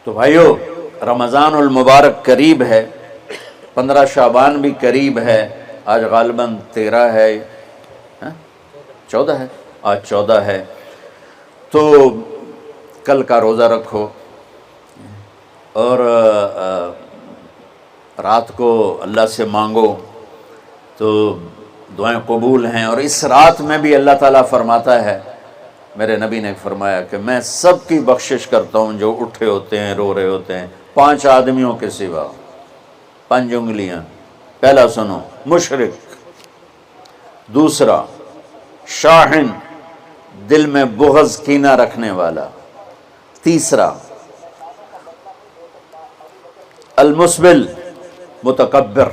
تو بھائیو، رمضان المبارک قریب ہے، 15 شعبان بھی قریب ہے، آج غالباً 13 ہے، 14 ہے، آج 14 ہے، تو کل کا روزہ رکھو اور رات کو اللہ سے مانگو تو دعائیں قبول ہیں۔ اور اس رات میں بھی اللہ تعالیٰ فرماتا ہے، میرے نبی نے فرمایا کہ میں سب کی بخشش کرتا ہوں جو اٹھے ہوتے ہیں، رو رہے ہوتے ہیں، 5 آدمیوں کے سوا، 5 انگلیاں۔ پہلا سنو، مشرک، دوسرا شاحن، دل میں بغض کینہ رکھنے والا، تیسرا المسبل، متکبر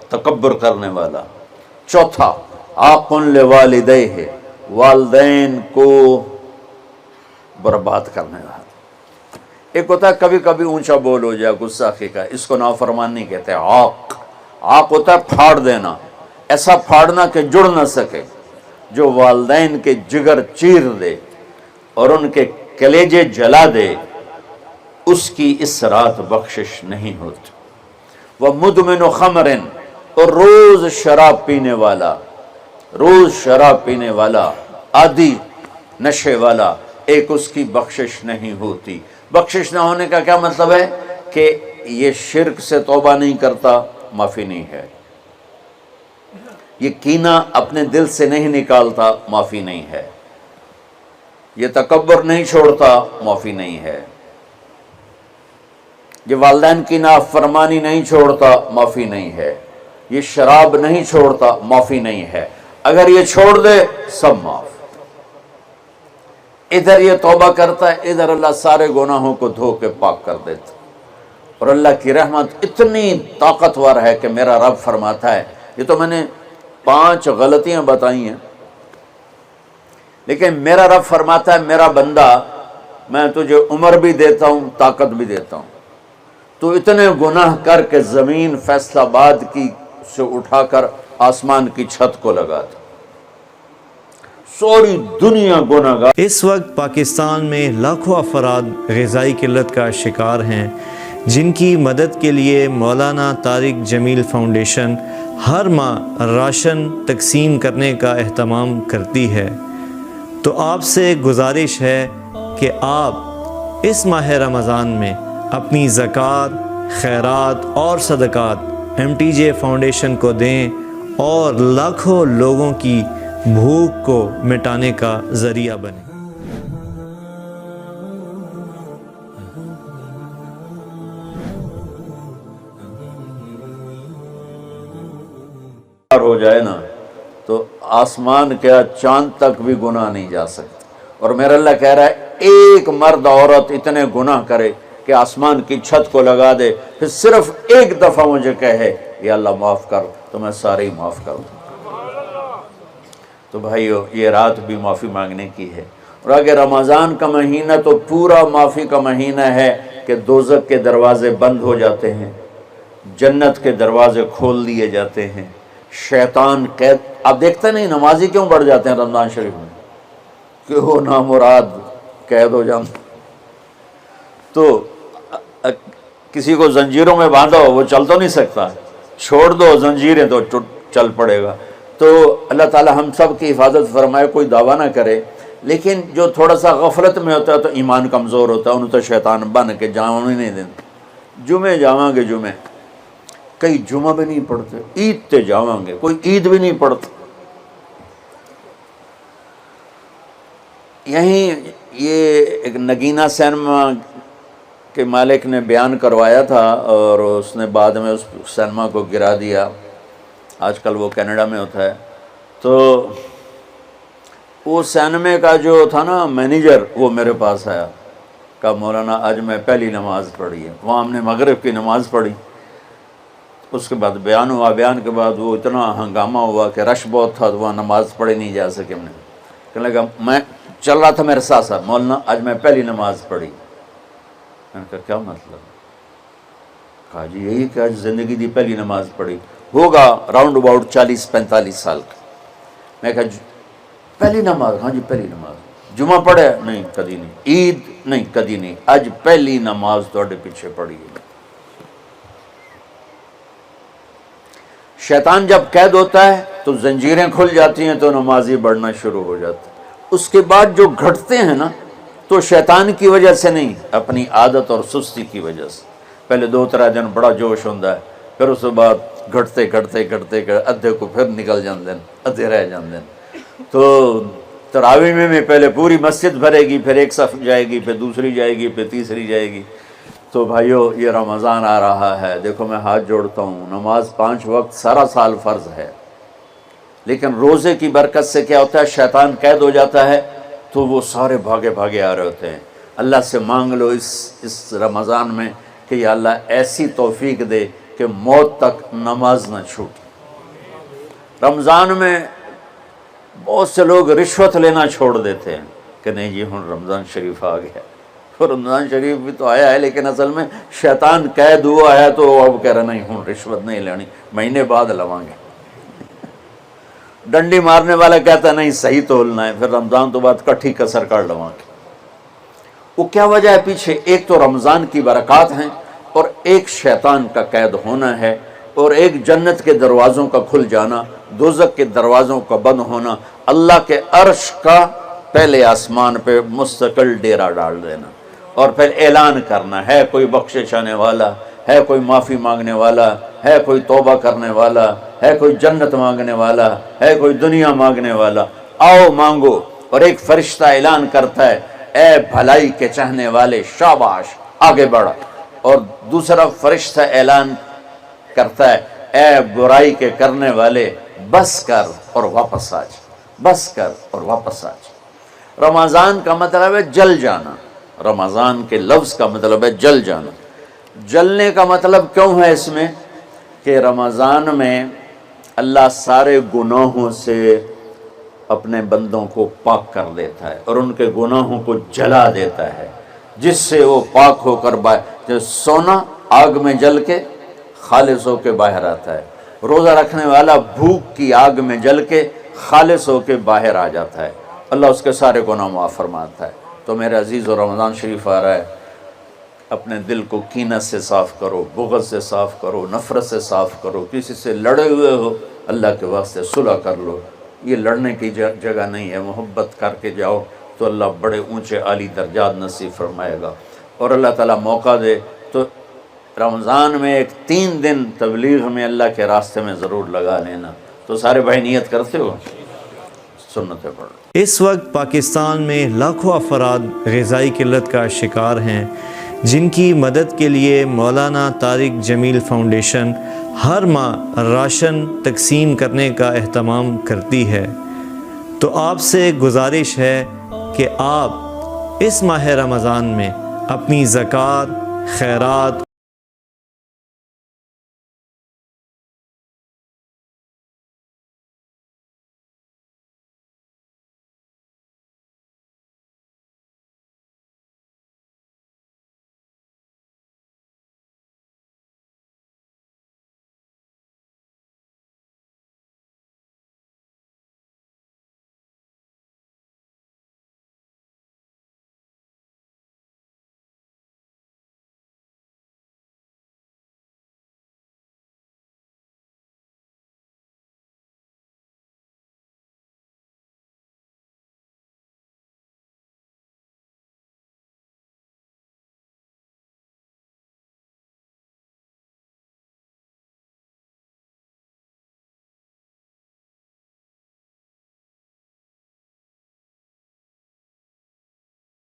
تکبر کرنے والا، چوتھا عاق لوالدیہ، والدین کو برباد کرنے والا۔ ایک ہوتا ہے کبھی کبھی اونچا بول ہو جائے، گستاخی کا، اس کو نافرمانی کہتے ہیں۔ عاق ہوتا ہے پھاڑ دینا، ایسا پھاڑنا کہ جڑ نہ سکے، جو والدین کے جگر چیر دے اور ان کے کلیجے جلا دے، اس کی اس رات بخشش نہیں ہوتی۔ وہ مدمن خمر، اور روز شراب پینے والا، عادی نشے والا، ایک اس کی بخشش نہیں ہوتی۔ بخشش نہ ہونے کا کیا مطلب ہے؟ کہ یہ شرک سے توبہ نہیں کرتا، معافی نہیں ہے، یہ کینہ اپنے دل سے نہیں نکالتا، معافی نہیں ہے، یہ تکبر نہیں چھوڑتا، معافی نہیں ہے، یہ والدین کی نافرمانی نہیں چھوڑتا، معافی نہیں ہے، یہ شراب نہیں چھوڑتا، معافی نہیں ہے۔ اگر یہ چھوڑ دے، سب معاف۔ ادھر یہ توبہ کرتا ہے، ادھر اللہ سارے گناہوں کو دھو کے پاک کر دیتا۔ اور اللہ کی رحمت اتنی طاقتور ہے کہ میرا رب فرماتا ہے، یہ تو میں نے 5 غلطیاں بتائی ہیں، لیکن میرا رب فرماتا ہے، میرا بندہ، میں تجھے عمر بھی دیتا ہوں، طاقت بھی دیتا ہوں، تو اتنے گناہ کر کے زمین فیصل آباد کی سے اٹھا کر آسمان کی چھت کو لگا دے، سوری دنیا گناہ گار۔ اس وقت پاکستان میں لاکھوں افراد غذائی قلت کا شکار ہیں، جن کی مدد کے لیے مولانا طارق جمیل فاؤنڈیشن ہر ماہ راشن تقسیم کرنے کا اہتمام کرتی ہے۔ تو آپ سے گزارش ہے کہ آپ اس ماہ رمضان میں اپنی زکوٰۃ، خیرات اور صدقات MTJ فاؤنڈیشن کو دیں اور لاکھوں لوگوں کی بھوک کو مٹانے کا ذریعہ بنیں۔ ہو جائے نا تو آسمان کیا چاند تک بھی گناہ نہیں جا سکتے۔ اور میرا اللہ کہہ رہا ہے، ایک مرد عورت اتنے گناہ کرے کہ آسمان کی چھت کو لگا دے، پھر صرف ایک دفعہ مجھے کہے یا اللہ معاف کر، تو میں سارے ہی معاف کر دوں۔ تو بھائیو، یہ رات بھی معافی مانگنے کی ہے۔ اور اگر رمضان کا مہینہ تو پورا معافی کا مہینہ ہے کہ دوزخ کے دروازے بند ہو جاتے ہیں، جنت کے دروازے کھول دیے جاتے ہیں، شیطان قید۔ آپ دیکھتے نہیں نمازی کیوں بڑھ جاتے ہیں رمضان شریف میں؟ کہ وہ نامراد قید ہو جاتے۔ تو کسی کو زنجیروں میں باندھو، وہ چل تو نہیں سکتا، چھوڑ دو زنجیریں تو چل پڑے گا۔ تو اللہ تعالی ہم سب کی حفاظت فرمائے، کوئی دعویٰ نہ کرے، لیکن جو تھوڑا سا غفلت میں ہوتا ہے تو ایمان کمزور ہوتا ہے، انہوں تو شیطان بن کے جاؤں ہی نہیں دیتے۔ جمعے جاواں گے، جمعے کئی جمعہ بھی نہیں پڑھتے، عید تے جاواں گے، کوئی عید بھی نہیں پڑھتا۔ یہیں یہ ایک نگینہ سینما کے مالک نے بیان کروایا تھا، اور اس نے بعد میں اس سینما کو گرا دیا، آج کل وہ کینیڈا میں ہوتا ہے۔ تو وہ سینمے کا جو تھا نا مینیجر، وہ میرے پاس آیا، کہا مولانا آج میں پہلی نماز پڑھی ہے۔ وہاں ہم نے مغرب کی نماز پڑھی، اس کے بعد بیان ہوا، بیان کے بعد وہ اتنا ہنگامہ ہوا کہ رش بہت تھا، تو وہاں نماز پڑھی نہیں جا سکے۔ ہم نے کہنے لگا، میں چل رہا تھا میرے ساتھ ساتھ، مولانا آج میں پہلی نماز پڑھی۔ میں نے کہا کیا مطلب؟ کہا جی یہی کہ آج زندگی دی پہلی نماز پڑھی، ہوگا راؤنڈ اباؤٹ 40-45 سال کا۔ میں کہا پہلی نماز؟ ہاں جی پہلی نماز۔ جمعہ پڑھے نہیں کدی نہیں, عید نہیں کدی نہیں, اج پہلی نماز تواڈے پیچھے پڑھی ہے. شیطان جب قید ہوتا ہے تو زنجیریں کھل جاتی ہیں تو نمازی بڑھنا شروع ہو جاتا ہے. اس کے بعد جو گھٹتے ہیں نا تو شیطان کی وجہ سے نہیں, اپنی عادت اور سستی کی وجہ سے. پہلے 2-3 دن بڑا جوش ہوتا ہے, پھر اس کے بعد گھٹتے ادھے کو پھر نکل جاندے ہیں, ادھے رہ جاندے ہیں. تو تراویح میں پہلے پوری مسجد بھرے گی, پھر ایک صف جائے گی, پھر دوسری جائے گی, پھر تیسری جائے گی. تو بھائیو یہ رمضان آ رہا ہے, دیکھو میں ہاتھ جوڑتا ہوں, نماز 5 وقت سارا سال فرض ہے, لیکن روزے کی برکت سے کیا ہوتا ہے, شیطان قید ہو جاتا ہے تو وہ سارے بھاگے آ رہے ہوتے ہیں. اللہ سے مانگ لو اس رمضان میں کہ یا اللہ ایسی توفیق دے کہ موت تک نماز نہ چھوٹے. رمضان میں بہت سے لوگ رشوت لینا چھوڑ دیتے ہیں کہ نہیں جی ہن رمضان شریف آ گیا. رمضان شریف بھی تو آیا ہے, لیکن اصل میں شیطان قید ہوا ہے تو اب کہہ رہا نہیں ہن رشوت نہیں لینی, مہینے بعد لواں گے. ڈنڈی مارنے والا کہتا ہے نہیں صحیح تولنا ہے, پھر رمضان تو بعد کٹھی کسر کر لواں گے. وہ کیا وجہ ہے پیچھے؟ ایک تو رمضان کی برکات ہیں, اور ایک شیطان کا قید ہونا ہے, اور ایک جنت کے دروازوں کا کھل جانا, دوزخ کے دروازوں کا بند ہونا, اللہ کے عرش کا پہلے آسمان پہ مستقل ڈیرا ڈال دینا, اور پھر اعلان کرنا ہے کوئی بخشش آنے والا ہے, کوئی معافی مانگنے والا ہے, کوئی توبہ کرنے والا ہے, کوئی جنت مانگنے والا ہے, کوئی دنیا مانگنے والا, آؤ مانگو. اور ایک فرشتہ اعلان کرتا ہے اے بھلائی کے چاہنے والے شاباش آگے بڑھا, اور دوسرا فرشتہ اعلان کرتا ہے اے برائی کے کرنے والے بس کر اور واپس آ جا, بس کر اور واپس آ جا. رمضان کا مطلب ہے جل جانا, رمضان کے لفظ کا مطلب ہے جل جانا. جلنے کا مطلب کیوں ہے اس میں کہ رمضان میں اللہ سارے گناہوں سے اپنے بندوں کو پاک کر دیتا ہے اور ان کے گناہوں کو جلا دیتا ہے, جس سے وہ پاک ہو کر جو سونا آگ میں جل کے خالص ہو کے باہر آتا ہے, روزہ رکھنے والا بھوک کی آگ میں جل کے خالص ہو کے باہر آ جاتا ہے, اللہ اس کے سارے گناہ معاف فرماتا ہے. تو میرے عزیز و رمضان شریف آ رہا ہے, اپنے دل کو کینت سے صاف کرو, بغض سے صاف کرو, نفرت سے صاف کرو. کسی سے لڑے ہوئے ہو اللہ کے واسطے صلح کر لو, یہ لڑنے کی جگہ نہیں ہے, محبت کر کے جاؤ تو اللہ بڑے اونچے عالی درجات نصیب فرمائے گا. اور اللہ تعالیٰ موقع دے تو رمضان میں ایک 3 دن تبلیغ میں اللہ کے راستے میں ضرور لگا لینا. تو سارے بھائی نیت کرتے ہو, سنتیں پڑھ. اس وقت پاکستان میں لاکھوں افراد غذائی قلت کا شکار ہیں, جن کی مدد کے لیے مولانا طارق جمیل فاؤنڈیشن ہر ماہ راشن تقسیم کرنے کا اہتمام کرتی ہے. تو آپ سے گزارش ہے کہ آپ اس ماہ رمضان میں اپنی زکوٰۃ, خیرات